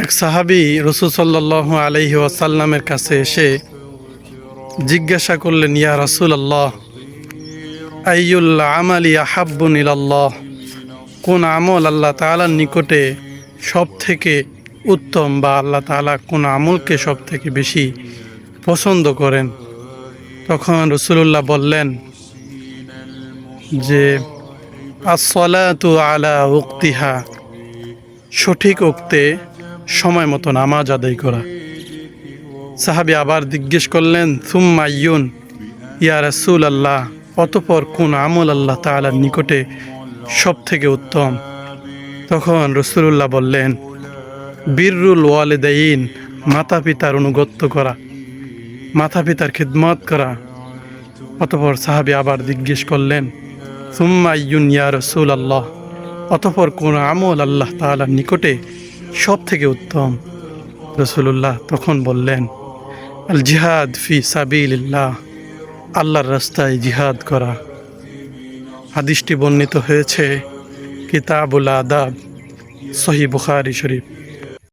এক সাহাবী রাসূল সাল্লাল্লাহু আলাইহি ওয়াসাল্লামের কাছে এসে জিজ্ঞাসা করলেন, ইয়া রাসূলাল্লাহ, আইয়ুল আমালি আহাব্বুন ইলাল্লাহ, কোন আমল আল্লাহ তাআলার নিকটে সব থেকে উত্তম, বা আল্লাহ তাআলা কোন আমলকে সব থেকে বেশি পছন্দ করেন? তখন রাসূলুল্লাহ বললেন যে আসসালাতু আলা ওয়াক্তিহা, সঠিক ওক্তে সময় মতো নামাজ আদায় করা। সাহাবী আবার জিজ্ঞেস করলেন, সুম্মা আইয়ুন ইয়া রাসূলাল্লাহ, অতঃপর কোন আমল আল্লাহ তাআলার নিকটে সব থেকে উত্তম? তখন রাসূলুল্লাহ বললেন, বিররুল ওয়ালিদাইন, মাতা পিতার অনুগত্য করা, মাতা পিতার খিদমত করা। অতঃপর সাহাবী আবার জিজ্ঞেস করলেন, সুম্মা আইয়ুন ইয়া রাসূলাল্লাহ, অতঃপর কোন আমল আল্লাহ তাআলার নিকটে সব থেকে উত্তম? রাসূলুল্লাহ তখন বললেন, আল জিহাদ ফি সাবিলিল্লাহ, আল্লাহর রাস্তায় জিহাদ করা। হাদিসটি বর্ণিত হয়েছে কিতাবুল আদাব, সহিহ বুখারী শরীফ।